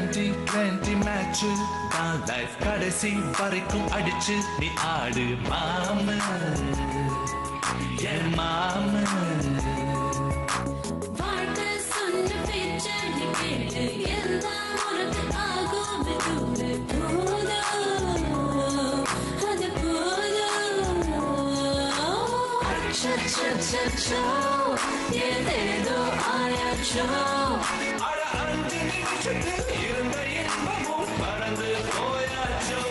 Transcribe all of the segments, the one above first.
2020 match தான் life கடைசி வரைக்கும் அடிச்சு நீ ஆடு மாம என் மாம வாழ்க்கை சொன்ன பேச்ச நீ கேட்டு எல்லாம் உனக்கு ஆகும் தூது போதும் அது போதும் அச்சோ ஏதேதோ ஆயாச்சோ அட அஞ்சு நிமிஷத்தில் இருந்த இன்பமும் மறந்து போயாச்சோ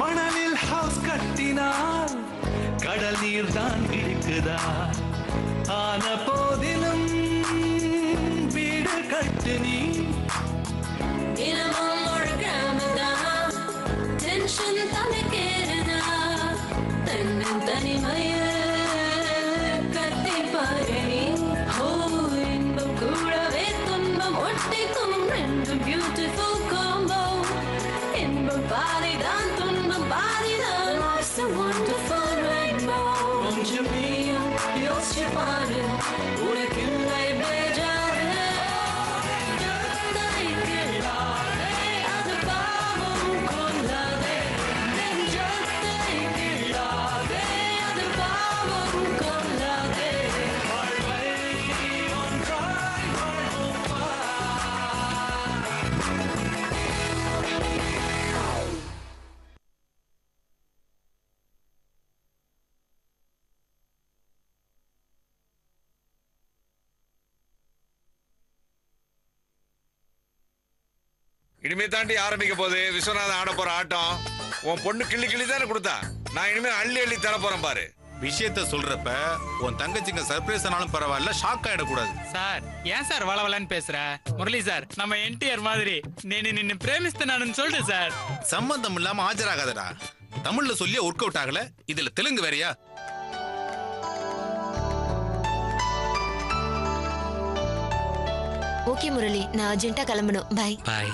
மணலில் ஹவுஸ் கட்டினால் கடல் நீர் தான் இருக்குதா ஆன போதிலும் வீடு கட்டு நீ தினமும் ஒரு கிராமதான் டென்ஷன் தனக்கேறுதா தன்னின் தனிமைய கத்தி பாரு ஓ இன்பம் கூடவே துன்பம் ஒட்டிக்கும் ரெண்டும் பியூட்டிஃபுல் காம்போ இன்பம் பாதிதான் துன்பம் பாதிதான் Life's a wonderful rainbow கொஞ்சம் நீயும் யோசிச்சு பாரு உனக்கு இல்லை பேஜாரு அது பாவம் கொள்ளாதே நெஞ்சத்தை கிள்ளாதே அது பாவம் கொள்ளாதே வாழ்வை ஒன்றாய் வாழ்வோம் வா. இனிமே தாண்டி ஆரம்பிக்க போகுது விஸ்வநாதன் ஆட போற ஆட்டம். உன் பொண்ணு கிள்ளி கிள்ளி தானே கொடுத்தா, நான் இனிமே அள்ளி அள்ளி தர போறேன் பாரு. விஷயத்த சொல்றப்ப உன் தங்கச்சிங்க சர்ப்ரைஸ் ஆனாலும் பரவாயில்ல, ஷாக் ஆயிடக்கூடாது. சார் ஏன் சார் வளவலன்னு பேசுற? முரளி சார் நம்ம என்டிஆர் மாதிரி நின்னு பிரேமிஸ்தனானு சொல்லிட்டு சார். சம்பந்தம் இல்லாம ஆஜராகாதடா. தமிழ்ல சொல்லி ஒர்க் அவுட் ஆகல, இதுல தெலுங்கு வேறையா? ஓகே முரளி, நான் அர்ஜென்ட்டா கிளம்பணும். Bye bye.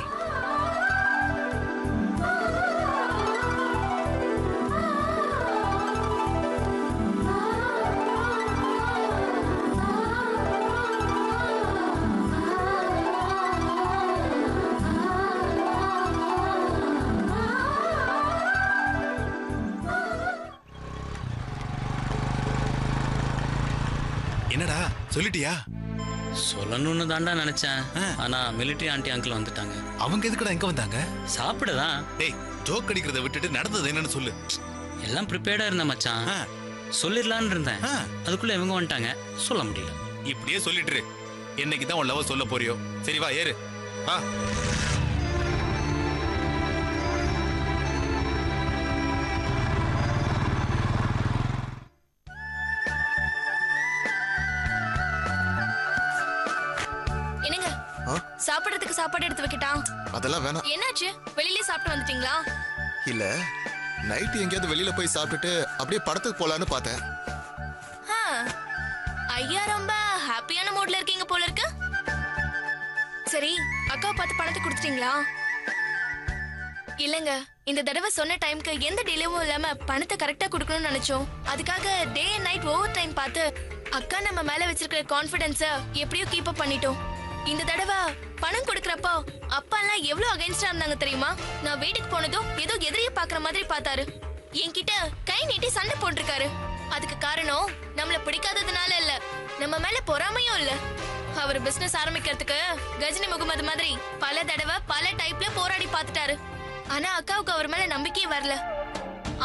என்னடா சொல்லிட்டியா? சொல்லணும்னு தாண்டா நினைச்சேன். ஆனா மிலிட்டரி ஆண்டி அங்கிள் வந்துட்டாங்க. அவங்க எதுக்குடா இங்க வந்தாங்க? சாப்பிடதான். டேய், ஜோக் அடிக்கிறத விட்டுட்டு நடந்தது என்னன்னு சொல்லு. எல்லாம் ப்ரிப்பேர்டா இருந்த மச்சான், சொல்லிடலான்னு இருந்தேன். அதுக்குள்ள இவங்க வந்துட்டாங்க, சொல்ல முடியல. இப்படியே சொல்லிட்டு என்னைக்குதான் உன் லவ் சொல்ல போறியோ? சரி வா ஏறு வா. சாப்பிடுறதுக்கு சாப்பாடு எடுத்து வைக்கட்டா? அதெல்லாம் வேணாம். என்னாச்சு, வெளியிலே சாப்பிட்டு வந்துட்டீங்களா? இல்ல, நைட் எங்கேயாவது வெளியில போய் சாப்பிட்டுட்டு அப்படியே படத்துக்கு போலான்னு பார்த்தேன். ஐயா ரொம்ப ஹாப்பியான மூட்ல இருக்கீங்க போல இருக்கு. சரி, அக்கா பார்த்து பணத்தை கொடுத்துட்டீங்களா? இல்லங்க, இந்த தடவை சொன்ன டைம்க்கு எந்த டிலேவும் இல்லாம பணத்தை கரெக்டா கொடுக்கணும்னு நினைச்சோம். அதுக்காக day and night over time பார்த்து அக்கா நம்ம மேல வச்சிருக்கிற கான்ஃபிடன்ஸ எப்படியோ கீப் அப் பண்ணிட்டோம். இந்த தடவை பணம் கொடுக்கறப்போ அப்பா எல்லாம் எவ்வளவு அகைன்ஸ்டா இருந்தாங்க தெரியுமா? நான் வீட்டுக்கு போனதும் ஏதோ எதிரியை பாக்குற மாதிரி பார்த்தாரு. என்கிட்ட கை நீட்டி சண்டை போட்டிருக்காரு. அதுக்கு காரணம் நம்மள பிடிக்காததுனால இல்ல, நம்ம மேல பொறாமையும் இல்ல. அவர் பிசினஸ் ஆரம்பிக்கிறதுக்கு கஜினி முகமது மாதிரி பல தடவை பல டைப்ல போராடி பார்த்துட்டாரு. ஆனா அக்காவுக்கு அவர் மேல நம்பிக்கையே வரல.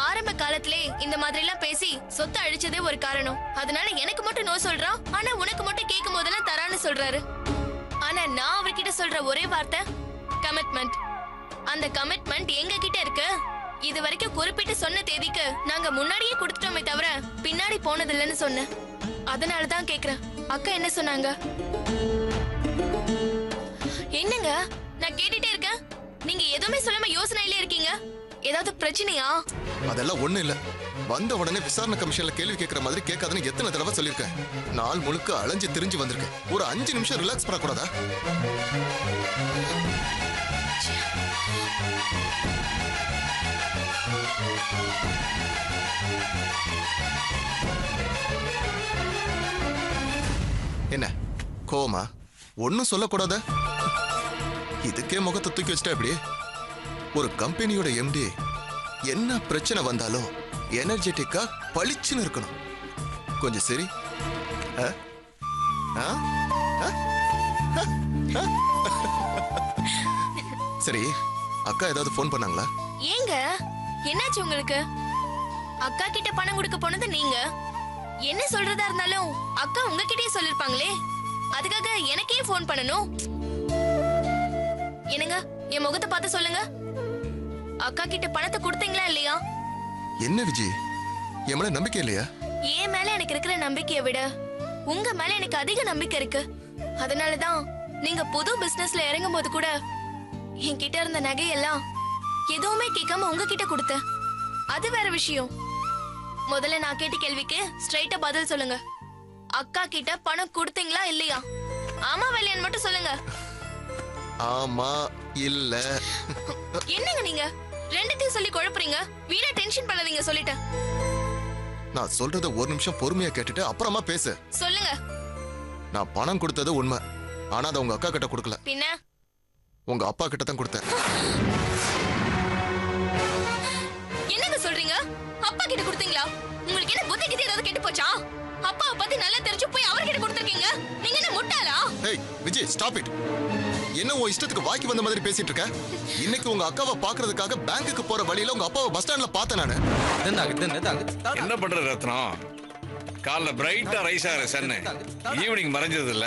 ஆரம்ப காலத்திலே இந்த மாதிரி எல்லாம் பேசி சொத்தை அழிச்சதே ஒரு காரணம். அதனால எனக்கு மட்டும் நோ சொல்றான், ஆனா உனக்கு மட்டும் கேட்கும் போதெல்லாம் தரான்னு சொல்றாரு. ஆனா நான் அவர்கிட்ட சொல்ற ஒரே வார்த்தை கமிட்மெண்ட். அந்த கமிட்மெண்ட் எங்க கிட்ட இருக்கு. இது வரைக்கும் குறிப்பிட்டு சொன்ன தேதிக்கு நாங்க முன்னாடியே கொடுத்துட்டோமே தவிர பின்னாடி போனதில்லைன்னு சொன்னேன். அதனாலதான் கேக்குறேன், அக்கா என்ன சொன்னாங்க? என்னங்க நான் கேட்டுட்டே இருக்கேன், நீங்க எதுவுமே சொல்லாம யோசனையிலே இருக்கீங்க. ஏதாவது பிரச்சனையா? அதெல்லாம் ஒண்ணு இல்ல. வந்த உடனே விசாரணை கமிஷன்ல கேள்வி கேட்கற மாதிரி கேட்காதுன்னு எத்தனை தடவை சொல்லிருக்கேன். நாள் முழுக்க அலைஞ்சு திரிஞ்சு வந்திருக்கேன். ஒரு 5 நிமிஷம் ரிலாக்ஸ் பண்ணக்கூடாதா? என்ன கோவமா? ஒன்னும் சொல்லக்கூடாத? இதுக்கே முகத்தை தூக்கி வச்சுட்டா எப்படி? ஒரு கம்பெனியோட எம்டி என்ன பிரச்சனை வந்தாலும் எனர்ஜெட்டிக்கா பளிச்சுன்னு இருக்கணும். கொஞ்சம் சரி. ஆ? ஆ? ஆ? ஆ? சரி, அக்கா ஏதாவது ஃபோன் பண்ணாங்களா? ஏங்க என்னாச்சு உங்களுக்கு? அக்கா கிட்ட பணம் கொடுக்க போனது நீங்க. என்ன சொல்றதா இருந்தாலும் அக்கா உங்ககிட்டயே சொல்லிருப்பாங்களே, அதுக்காக எனக்கே ஃபோன் பண்ணணும்? என்னங்க என் முகத்தை பார்த்து சொல்லுங்க, அக்கா கிட்ட பணத்தை கொடுத்தீங்களா இல்லையா? என்ன விஜய், என் மேல நம்பிக்கை இல்லையா? என் மேல எனக்கு இருக்கிற நம்பிக்கையை விட உங்க மேல எனக்கு அதிக நம்பிக்கை இருக்கு. அதனாலதான் நீங்க புது பிசினஸ்ல இறங்கும் போது கூட என்கிட்ட இருந்த நகையெல்லாம் எதுவுமே கேட்காம உங்ககிட்ட கொடுத்தேன். அது வேற விஷயம். முதல்ல நான் கேட்ட கேள்விக்கு ஸ்ட்ரைட்டா பதில் சொல்லுங்க. அக்கா கிட்ட பணம் கொடுத்தீங்களா இல்லையா? ஆமா இல்லையான்னு மட்டும் சொல்லுங்க. ஆமா இல்ல. என்னங்க நீங்க ரெண்டுத்தையும் சொல்லி குழப்புறீங்க? வீணா டென்ஷன் பண்ணாதீங்க, சொல்லிட்டேன். நான் சொல்றத ஒரு நிமிஷம் பொறுமையா கேட்டுட்டு அப்புறமா பேசு. சொல்லுங்க. நான் பணம் கொடுத்தது உண்மை, ஆனா அதை உங்க அக்கா கிட்ட கொடுக்கல. பின்ன உங்க அப்பா கிட்ட தான் கொடுத்தேன். என்னங்க சொல்றீங்க? அப்பா கிட்ட கொடுத்தீங்களா? உங்களுக்கு என்ன புத்தி கிட்ட ஏதாவது கெட்டு போச்சா? அப்பாவை பத்தி நல்லா தெரிஞ்சு போய் அவர்கிட்ட கொடுத்திருக்கீங்க. நீங்க என்ன முட்டாளா? ஏய் விஜய், ஸ்டாப் இட். என்ன உன் இஷ்டத்துக்கு வாக்கி வந்த மாதிரி பேசிட்டு இருக்க? இன்னைக்கு உங்க அக்காவை பாக்குறதுக்காக பேங்க்குக்கு போற வழியில உங்க அப்பாவை பஸ் ஸ்டாண்ட்ல பார்த்தேன் நானு. என்ன பண்ற ரத்னம்? காலைல பிரைட்டா ரைஸ் ஆகிற சன்னு ஈவினிங் மறைஞ்சது இல்ல?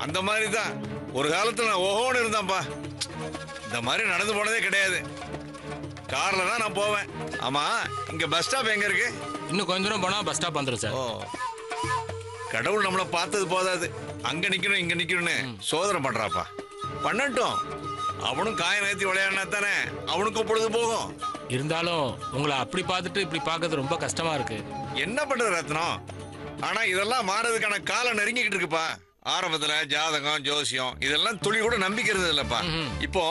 அந்த மாதிரி தான் ஒரு காலத்துல நான் ஓஹோன்னு இருந்தான்ப்பா. இந்த மாதிரி நடந்து போனதே கிடையாது. கார்ல தான் நான் போவேன். ஆமா, இங்க பஸ் ஸ்டாப் எங்க இருக்கு? இன்னும் கொஞ்ச தூரம் போனா பஸ் ஸ்டாப் வந்துரும் சார். ஓ, கடவுள் நம்மள பார்த்தது போதாது, அங்க நிக்கணும் இங்க நிக்கணும்னு சோதனை பண்றாப்பா. பண்ணட்டும், அவனும் காய நேர்த்தி விளையாடினா தானே அவனுக்கும் பொழுது போகும். இருந்தாலும் உங்களை அப்படி பார்த்துட்டு இப்படி பார்க்கறது ரொம்ப கஷ்டமா இருக்கு. என்ன பண்றது ரத்னம்? ஆனா இதெல்லாம் மாறதுக்கான காலம் நெருங்கிக்கிட்டு இருக்குப்பா. ஆரம்பத்துல ஜாதகம் ஜோசியம் இதெல்லாம் துளி கூட நம்பிக்கிறது இல்லப்பா. இப்போ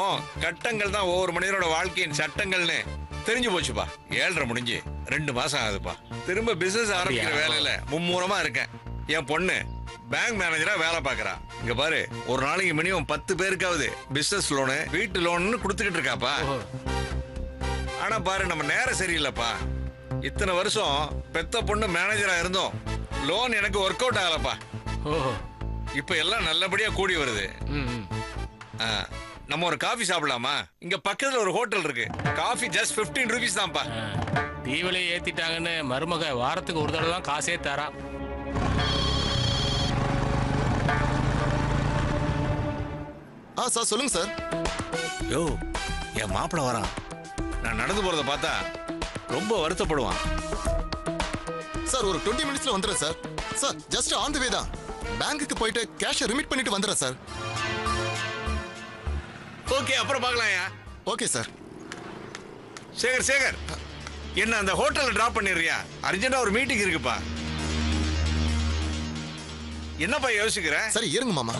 கட்டங்கள் தான் ஒவ்வொரு மனிதனோட வாழ்க்கையின் சட்டங்கள்னு தெரிஞ்சு போச்சுப்பா. 7.5 முடிஞ்சு 2 மாசம் ஆகுதுப்பா. திரும்ப பிசினஸ் ஆரம்பிக்கிற வேலையில மும்முரமா இருக்கேன். என் பொண்ணு பேங்க் மேனேஜரா வேலை பாக்குறா. இங்க பாரு, ஒரு நாளைக்கு மினிமம் 10 பேருக்காவது பிசினஸ் லோனு வீட்டு லோன்னு கொடுத்துக்கிட்டு இருக்காப்பா. ஆனா பாரு, நம்ம நேரம் சரியில்லைப்பா. இத்தனை வருஷம் பெத்த பொண்ணு மேனேஜரா இருந்தோம், லோன் எனக்கு ஒர்க் அவுட் ஆகலப்பா. இப்ப எல்லாம் நல்லபடியா கூடி வருது. நம்ம ஒரு காஃபி சாப்பிடலாமா? இங்க பக்கத்துல ஒரு ஹோட்டல் இருக்கு. காஃபி ஜஸ்ட் 15 rupees தான்ப்பா. தீவிலே ஏத்திட்டாங்கன்னு மருமக வாரத்துக்கு ஒரு தடவை தான் காசே தரா. சார் சொல்லுங்க சார். யோ, என் மாப்பிள வரான். நான் நடந்து போறத பார்த்தா ரொம்ப வருத்தப்படுவான். சார் ஒரு 20 minutesல வந்துடுறேன் sir. Sir just on the way தான். பேங்க்குக்கு போயிட்டு கேஷை ரிமிட் பண்ணிட்டு வந்துடுறேன் சார். ஓகே, அப்புறம் பார்க்கலாம்யா. Okay sir. சேகர், என்ன அந்த ஹோட்டல்ல டிராப் பண்ணிடுறியா? அர்ஜென்ட்டா ஒரு மீட்டிங் இருக்குப்பா. என்னப்பா யோசிக்கிற? சரி இருங்க மாமா.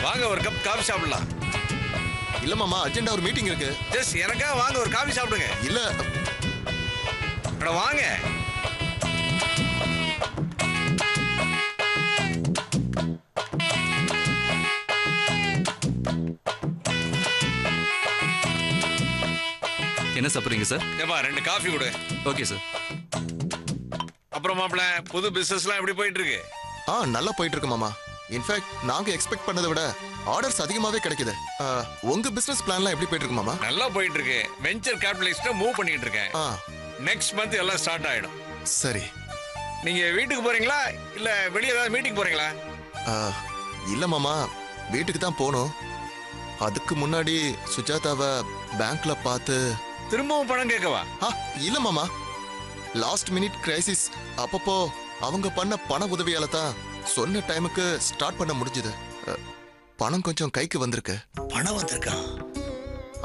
வாங்க, ஒரு கப் காஃபி சாப்பிடலாம். இல்ல மாமா, அர்ஜென்ட்டா ஒரு மீட்டிங் இருக்கு. ஜஸ்ட் எனக்கா வாங்க, ஒரு காஃபி சாப்பிடுங்க. இல்ல வாங்க. என்ன சாப்பிட்றீங்க சார்? ஏப்பா 2 காஃபி கொடு. Okay sir. அப்புறம் மாப்பிள புது பிசினஸ்லாம் எப்படி போயிட்டு இருக்கு? நல்லா போயிட்டு இருக்கு மாமா. இன்ஃபேக்ட் நாங்க எக்ஸ்பெக்ட் பண்ணதை விட ஆர்டர்ஸ் அதிகமாவே கிடைக்குது. உங்க பிசினஸ் பிளான்லாம் எப்படி போயிட்டு இருக்கு மாமா? நல்லா போயிட்டு இருக்கு. வெஞ்சர் கேபிட்டலிஸ்ட மூவ் பண்ணிட்டு இருக்கேன். நெக்ஸ்ட் மந்த் எல்லாம் ஸ்டார்ட் ஆயிடும். சரி. நீங்க வீட்டுக்கு போறீங்களா இல்ல வெளிய ஏதாவது மீட்டிங் போறீங்களா? இல்ல மாமா, வீட்டுக்கு தான் போகணும். அதுக்கு முன்னாடி சுஜாதாவை பேங்க்ல பார்த்து திரும்பவும் பணம் கேட்கவா? இல்ல மாமா, லாஸ்ட் மினிட் கிரைசிஸ் அப்பப்போ அவங்க பண்ண பண உதவியால தான் சொன்ன டைமுக்கு ஸ்டார்ட் பண்ண முடிஞ்சது. பணம் கொஞ்சம் கைக்கு வந்திருக்கு. பணம் வந்திருக்கா?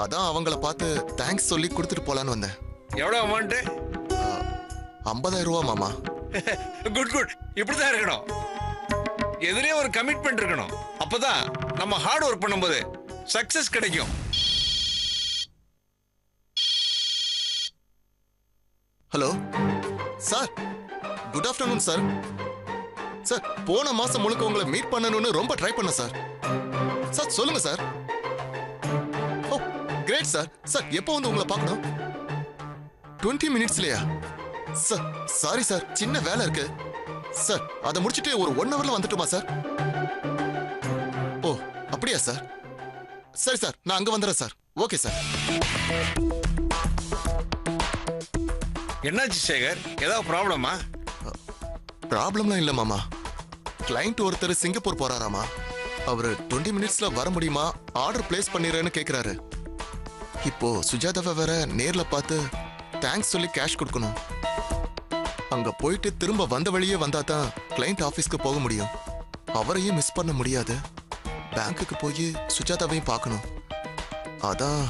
அதான் அவங்கள பார்த்து தேங்க்ஸ் சொல்லி கொடுத்துட்டு போலான்னு வந்தேன். எவ்வளவு அமௌண்ட்? 50,000 ரூபா மாமா. Good good. இப்படிதான் இருக்கணும். எதிரே ஒரு கமிட்மெண்ட் இருக்கணும். அப்பதான் நம்ம ஹார்ட் ஒர்க் பண்ணும்போது சக்சஸ் கிடைக்கும். Hello sir, good afternoon sir. Sir, போன மாசம் முழுக்க உங்களை மீட் பண்ணணும்னு ரொம்ப ட்ரை பண்ண சார். சார் சொல்லுங்க சார். ஓ கிரேட் சார். சார் எப்போ வந்து உங்களை பார்க்கணும்? 20 மினிட்ஸ்லயா? சார் சாரி சார், சின்ன வேலை இருக்கு சார். அதை முடிச்சிட்டு ஒரு 1 ஹவர்ல வந்துட்டுமா சார்? ஓ அப்படியா சார்? சரி சார், நான் அங்க வந்துடுறேன் சார். Okay sir. என்னாச்சு சேகர்? ஏதாவது ப்ராப்ளமா? ப்ராப்ளம்லாம் இல்ல மாமா. கிளைண்ட் ஒருத்தர் சிங்கப்பூர் போறாராமா. அவரு 20 மினிட்ஸ்ல வர முடியுமா, ஆர்டர் பிளேஸ் பண்ணிடுறேன்னு கேக்குறாரு. இப்போ சுஜாதாவை வேற நேர்ல பார்த்து தேங்க்ஸ் சொல்லி கேஷ் கொடுக்கணும். அங்க போயிட்டு திரும்ப வந்த வழியே வந்தா தான் கிளைண்ட் ஆபீஸ்க்கு போக முடியும். அவரையும் மிஸ் பண்ண முடியாது. பேங்க்குக்கு போய் சுஜாதாவையும் பார்க்கணும். அதான்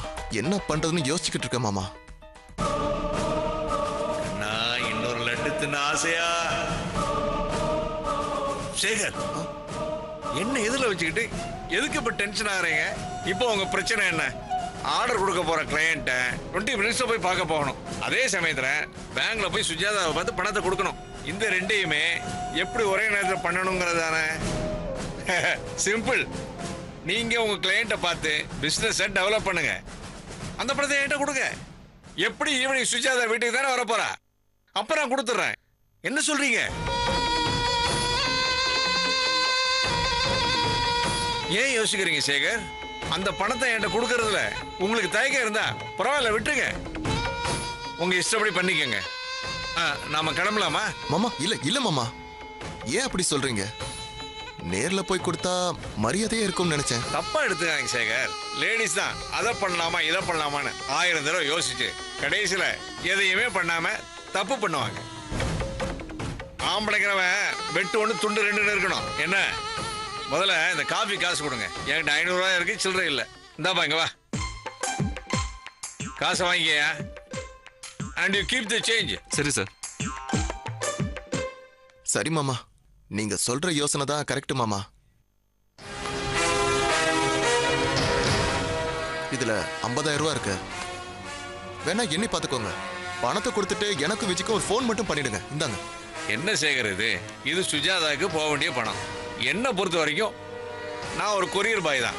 என்ன பண்றதுன்னு யோசிச்சுக்கிட்டு இருக்கேன் மாமா. நான் இன்னொரு லட்டு தின்ன ஆசையா? சேகர், என்ன எதிரில் வச்சுக்கிட்டு எதுக்கு இப்ப டென்ஷன் ஆகுறீங்க? இப்போ உங்க பிரச்சனை என்ன? ஆர்டர் கொடுக்க போற கிளையண்ட்டை 20 மினிட்ஸ்ல போய் பார்க்க போகணும். அதே சமயத்துல பேங்க்ல போய் சுஜாதாவை பார்த்து பணத்தை கொடுக்கணும். இந்த ரெண்டையுமே எப்படி ஒரே நேரத்தில் பண்ணணுங்கிறதானே? சிம்பிள். நீங்க உங்க கிளையண்ட்டை பார்த்து பிசினஸ் டெவலப் பண்ணுங்க. அந்த பணத்தை என்கிட்ட கொடுங்க. எப்படி ஈவினிங் சுஜாதா வீட்டுக்கு தானே வர போறா. அப்ப நான் கொடுத்துட்றேன். என்ன சொல்றீங்க? ஏன் யோசிக்கிறீங்க சேகர்? அந்த பணத்தை என்கிட்ட கொடுக்கறதுல உங்களுக்கு தயக்கம் இருந்தா பரவாயில்ல, விட்டுருங்க. உங்க இஷ்டப்படி பண்ணிக்கங்க. நாம கிளம்பலாமா? மாமா இல்ல இல்ல மாமா, ஏன் அப்படி சொல்றீங்க? நேர்ல போய் கொடுத்தா மரியாதையே இருக்கும்னு நினைச்சேன். தப்பா எடுத்துக்காங்க சேகர். லேடிஸ் தான் அதை பண்ணலாமா இதை பண்ணலாமான்னு 1000 தடவை யோசிச்சு கடைசியில எதையுமே பண்ணாம தப்பு பண்ணுவாங்க. ஆம்பளைக்கிறவன் வெட்டு 1 துண்டு 2 இருக்கணும். என்ன? முதல்ல இந்த காஃபி காசு கொடுங்க. என்கிட்ட 500 ரூபாய் இருக்கு, சில்லறை இல்லை. இந்தாப்பா இங்க வா, காசை வாங்கிக்கயா. And you keep the change. சரி சார். சரி மாமா, நீங்க சொல்ற யோசனை தான் கரெக்ட் மாமா. இதுல 50,000 ரூபாய் இருக்கு. வேணா எண்ணி பாத்துக்கோங்க. பணத்தை கொடுத்துட்டு எனக்கு விஜய்க்கு ஒரு ஃபோன் மட்டும் பண்ணிடுங்க. இந்தாங்க. என்ன சேகர் இது சுஜாதாவுக்கு போக வேண்டிய பணம். என்ன பொறுத்த வரைக்கும் நான் ஒரு கொரியர் பாய் தான்.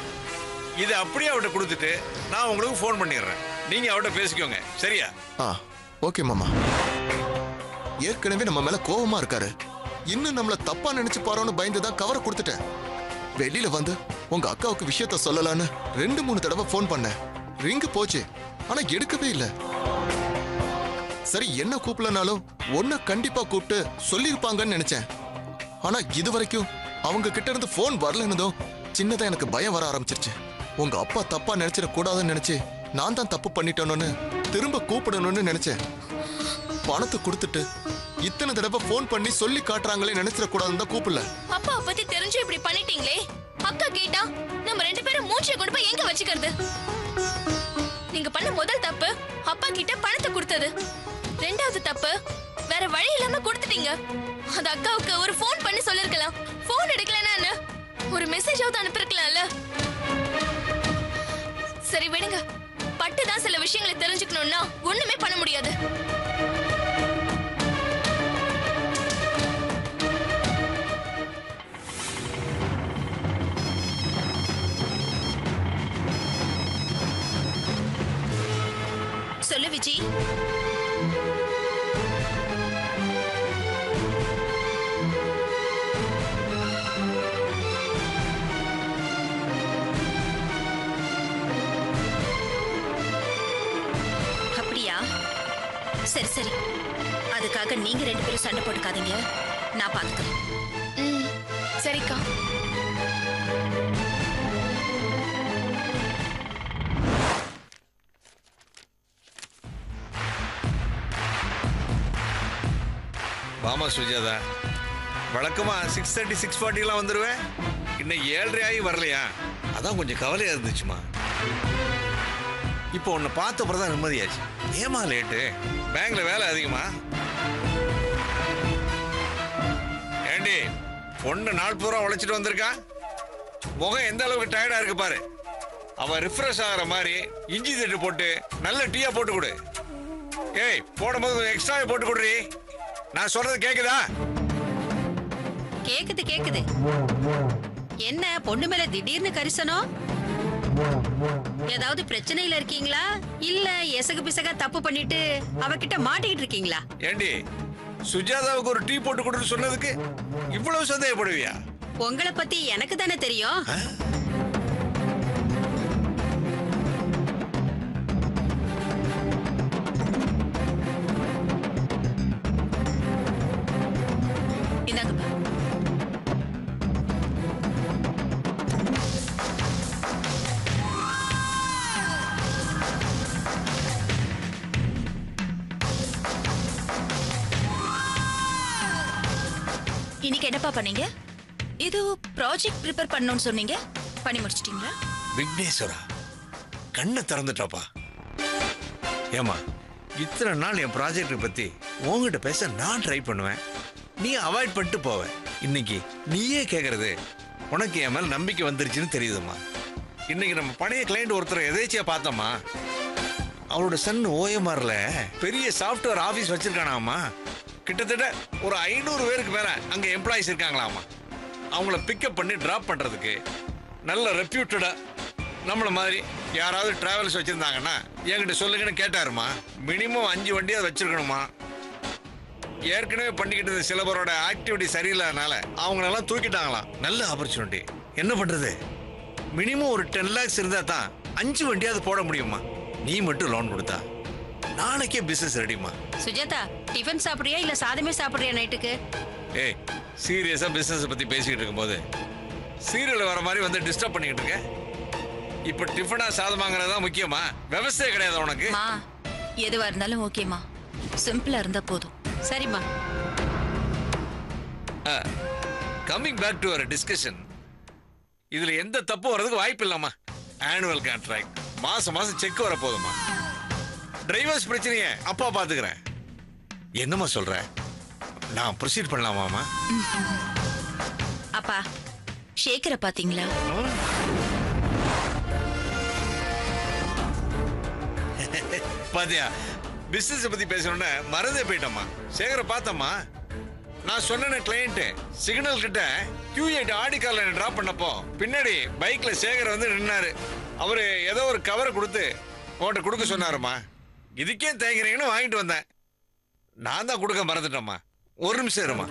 இது அப்படியே அவட்ட கொடுத்துட்டு நான் உங்களுக்கு ஃபோன் பண்ணிடுறேன். நீங்க அவட்ட பேசிக்கோங்க, சரியா? ஓகே மாமா. ஏற்கனவே நம்ம மேல கோவமா இருக்காரு. இன்னும் நம்மள தப்பா நினைச்சு போறோம்னு பயந்துதான் கவரை கொடுத்துட்டேன். வெளியில வந்து உங்க அக்காவுக்கு விஷயத்த சொல்லலான்னு 2-3 தடவை ஃபோன் பண்ணேன். ரிங்கு போச்சு, ஆனா எடுக்கவே இல்லை. சரி, என்ன கூப்பிடலனாலும் ஒன்ன கண்டிப்பா கூப்பிட்டு சொல்லிருப்பாங்கன்னு நினைச்சேன். ஆனா இது வரைக்கும் அவங்க கிட்ட இருந்து போன் வரலன்னதும் சின்னதா எனக்கு பயம் வர ஆரம்பிச்சிருச்சு. உங்க அப்பா தப்பா நினைச்சிட கூடாதுன்னு நினைச்சு நான் தான் தப்பு பண்ணிட்டேன்னு திரும்ப கூப்பிடணும்னு நினைச்சேன். பணத்தை கொடுத்துட்டு இத்தனை தடவை போன் பண்ணி சொல்லி காட்டுறாங்களே நினைச்சிட கூடாதுன்னு தான் கூப்பிடல. அப்பா பத்தி தெரிஞ்சு இப்படி பண்ணிட்டீங்களே. அக்கா கேட்டா நம்ம 2 பேரும் மூச்சை கொண்டு போய் எங்க வச்சுக்கிறது? நீங்க பண்ண முதல் தப்பு அப்பா கிட்ட பணத்தை கொடுத்தது. 2வது தப்பு வேற வழி இல்லாம கொடுத்துட்டீங்க. அது அக்காவுக்கு ஒரு போன் பண்ணி சொல்லிருக்கலாம். போன் எடுக்கலன்னா ஒரு மெசேஜாவது அனுப்பிருக்கலாம்ல. சரி விடுங்க. பட்டுதான் சில விஷயங்களை தெரிஞ்சுக்கணும்னா ஒண்ணுமே பண்ண முடியாது. சொல்லு விஜி. அப்படியா? சரி சரி, அதுக்காக நீங்க 2 பேரும் சண்டை போட்டுக்காதீங்க, நான் பாத்துக்கிறேன். சரிக்கா. வாமா சுஜாதா, வழக்கமா 6:30 6:40 வந்துருவேன். இன்னும் 7:30 ஆகி வரலையா? அதான் கொஞ்சம் கவலையா இருந்துச்சுமா. இப்போ உன்னை பார்த்த அப்புறம் தான் நிம்மதியாச்சு. ஏமா லேட்டு? பேங்க்ல வேலை அதிகமா? ஏண்டி பொண்ணு நாள் பூரா உழைச்சிட்டு வந்திருக்கா? முகம் எந்த அளவுக்கு டயர்டா இருக்கு பாரு. அவ ரிஃப்ரெஷ் ஆகிற மாதிரி இஞ்சி தட்டு போட்டு நல்ல டீயா போட்டு கொடு. ஏய், போடும்போது கொஞ்சம் எக்ஸ்ட்ராவே போட்டு கொடுறீ. நான் சொல்றது கேக்குதா? கேக்குது. என்ன பொண்ணு மேல திடீர்னு கரிசனம்? ஏதாவது பிரச்சனையில இருக்கீங்களா? இல்ல எசகு பிசகா தப்பு பண்ணிட்டு அவகிட்ட மாட்டிக்கிட்டு இருக்கீங்களா? ஏண்டி சுஜாதாவுக்கு ஒரு டீ போட்டு கொடுன்னு சொன்னதுக்கு இவ்வளவு சந்தேகப்படுவியா? உங்களை பத்தி எனக்கு தானே தெரியும். இந்தாங்கப்பா. இன்னைக்கு என்னப்பா பண்ணீங்க? இது ப்ராஜெக்ட் ப்ரிப்பேர் பண்ணணும்னு சொன்னீங்க, பண்ணி முடிச்சிட்டீங்களா? விக்னேஸ்வரா, கண்ணை திறந்துட்டாப்பா. ஏமா, இத்தனை நாள் என் ப்ராஜெக்ட் பத்தி உங்ககிட்ட பேச நான் ட்ரை பண்ணுவேன், நீ அவாய்ட் பண்ணிட்டு போவ. இன்னைக்கு நீயே கேக்குறது உனக்கு என் மேல நம்பிக்கை வந்துருச்சுன்னு தெரியுதுமா. இன்னைக்கு நம்ம பழைய கிளைண்ட் ஒருத்தர் எதேச்சியா பார்த்தோமா. அவரோட சன் ஓஎம்ஆர்ல பெரிய சாஃப்ட்வேர் ஆபீஸ் வச்சிருக்கானாமா. கிட்டத்தட்ட ஒரு 500 பேருக்கு மேல அங்க எம்ப்ளாயிஸ் இருக்காங்களாமா. அவங்கள பிக்கப் பண்ணி டிராப் பண்றதுக்கு நல்ல ரெப்யூட்டடா நம்மள மாதிரி யாராவது டிராவல்ஸ் வச்சிருந்தாங்கன்னா என்கிட்ட சொல்லுங்கன்னு கேட்டாருமா. மினிமம் 5 வண்டி அதை வச்சிருக்கணுமா. ஏற்கனவே பண்ணிக்கிட்டு சில பேரோட ஆக்டிவிட்டி சரியில்லாதனால அவங்களெல்லாம் தூக்கிட்டாங்களாம். நல்ல ஆப்பர்ச்சுனிட்டி. என்ன பண்றது? மினிமம் ஒரு 10 lakhs இருந்தா தான் 5 வண்டியாவது போட முடியுமா. நீ மட்டும் லோன் கொடுத்தா நாளைக்கே பிசினஸ் ரெடிமா. சுஜாதா, டிஃபன் சாப்பிடுறியா இல்ல சாதமே சாப்பிடுறியா நைட்டுக்கு? ஏய், சீரியஸா பிசினஸ் பத்தி பேசிக்கிட்டு இருக்கும்போது சீரியல் வர மாதிரி வந்து டிஸ்டர்ப் பண்ணிக்கிட்டு இருக்க. இப்ப டிஃபனா சாதமாங்கிறதா முக்கியமா? விவசாய கிடையாது உனக்கு? எதுவா இருந்தாலும் ஓகேமா, சிம்பிளா இருந்தா போதும். சரிம்மா. Coming back to our discussion, இதுல எந்த தப்பும் வர்றதுக்கு வாய்ப்பு இல்லம்மா. ஆனுவல் கான்ட்ராக்ட், மாசம் மாசம் செக் வர போதுமா. டிரைவர்ஸ் பிரச்சனைய அப்பா பாத்துக்கிறேன். என்னம்மா சொல்ற? நான் ப்ரொசீட் பண்ணலாமாமா? அப்பா, ஷேக்கரை பாத்தீங்களா? பாத்தியா, பிசினஸ் பத்தி பேசணும்னு மறந்தே போயிட்டம்மா. சேகரை பார்த்தம்மா. நான் சொன்ன கிளையண்ட் சிக்னல் கிட்ட Q8 ஆடி கார்ல டிராப் பண்ணப்போ பின்னாடி பைக்ல சேகர் வந்து நின்னாரு. அவரு ஏதோ ஒரு கவரை கொடுத்து உன்கிட்ட கொடுக்க சொன்னாருமா. இதுக்கே தேங்கிறீங்கன்னு வாங்கிட்டு வந்தேன். நான் தான் கொடுக்க மறந்துட்டேம்மா. ஒரு நிமிஷம் இருமா.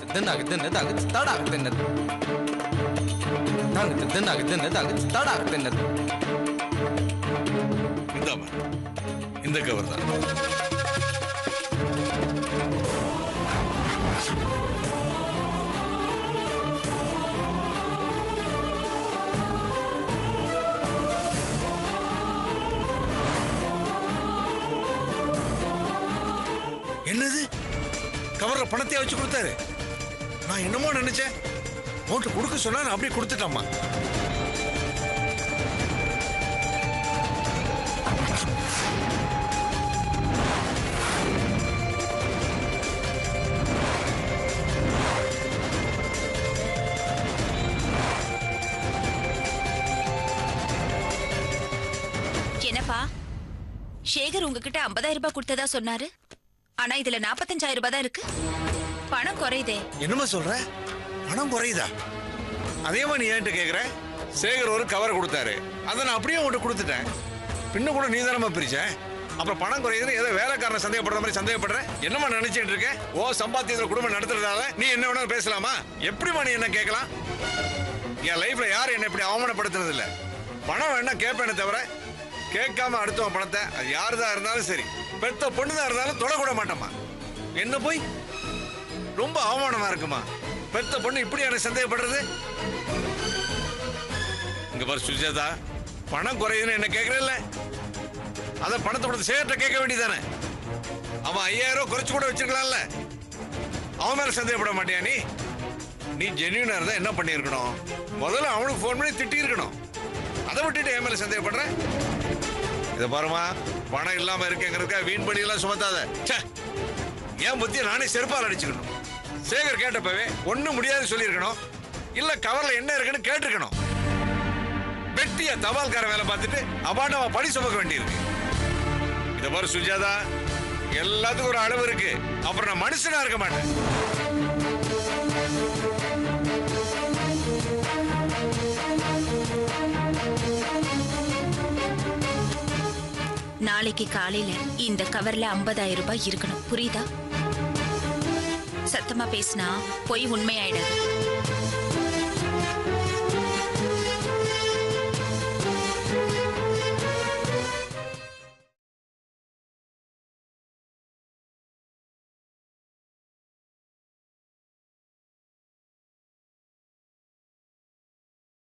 இந்தாம்மா, இந்த கவர் தான். என்னது, கவர்ல பணத்தையா வச்சு கொடுத்தாரு? நான் என்னமோ நினைச்சேன். உன்கிட்ட கொடுக்க சொன்னா நான் அப்படியே கொடுத்துட்டாமா. என்னப்பா, சேகர் உங்ககிட்ட 50,000 ரூபாய் கொடுத்ததா சொன்னாரு. ஆனா இதுல 45,000 ரூபாய் தான் இருக்கு. பணம் குறையுதே. என்னமா சொல்ற? பணம் குறையுதா? அதேமா நீ என்கிட்ட கேக்குற? சேகர் ஒரு கவர் கொடுத்தாரு, அதை நான் அப்படியே உன்கிட்ட கொடுத்துட்டேன். பின்ன கூட நீ தானமா பிரிச்ச. அப்புறம் பணம் குறையுதுன்னு ஏதோ வேலைக்காரனை சந்தேகப்படுற மாதிரி சந்தேகப்படுற என்னமா நினைச்சிட்டு இருக்க? ஓ சம்பாத்தியத்துல குடும்பம் நடத்துறதால நீ என்ன வேணாலும் பேசலாமா? எப்படிமா நீ என்ன கேட்கலாம்? என் லைஃப்ல யாரும் என்ன இப்படி அவமானப்படுத்துறது இல்ல. பணம் வேணா கேட்பேனே தவிர கேட்காம அடுத்தவன் பணத்தை அது யாருதான் இருந்தாலும் சரி, பெத்த பொண்ணுதான் இருந்தாலும் தொடக்கூட மாட்டோமா. என்ன போய் ரொம்ப அவமானமா இருக்குமா? பெத்த பொண்ணு இப்படி எனக்கு சந்தேகப்படுறது? இங்க பாரு சுஜாதா, பணம் குறையுதுன்னு என்ன கேட்கறல்ல, அத பணத்தை கொடுத்து சேட்ட கேட்க வேண்டியதானே. அவன் 5000 குறைச்சு கூட வச்சிருக்கலாம்ல. அவன் மேல சந்தேகப்பட மாட்டியா நீ? நீ ஜென்யூனா இருந்தா என்ன பண்ணிருக்கணும்? முதல்ல அவனுக்கு போன் பண்ணி திட்டி இருக்கணும். அதை விட்டுட்டு என் மேல சந்தேகப்படுற? இத பாருமா, பணம் இல்லாம இருக்கேங்கிறதுக்கா வீண் படி எல்லாம் சுமத்தாத. என் புத்திய நானே செருப்பால் அடிச்சுக்கணும். சேகர் கேட்டப்பவே ஒண்ணும் முடியாது சொல்லியிருக்கணும், இல்ல கவர்ல என்ன இருக்குன்னு கேட்டிருக்கணும். வெட்டியா தபால்கார வேலை பார்த்துட்டு அபாண்டமா படி சுமக்க வேண்டியிருக்கு. இத பாரு சுஜாதா, எல்லாத்துக்கும் ஒரு அளவு இருக்கு. அப்புறம் நான் மனுஷனா இருக்க மாட்டேன். நாளைக்கு காலையில இந்த கவர்ல 50,000 ரூபாய் இருக்கணும். புரியுதா? சத்தமா பேசினா பொய் உண்மையாயிடாது.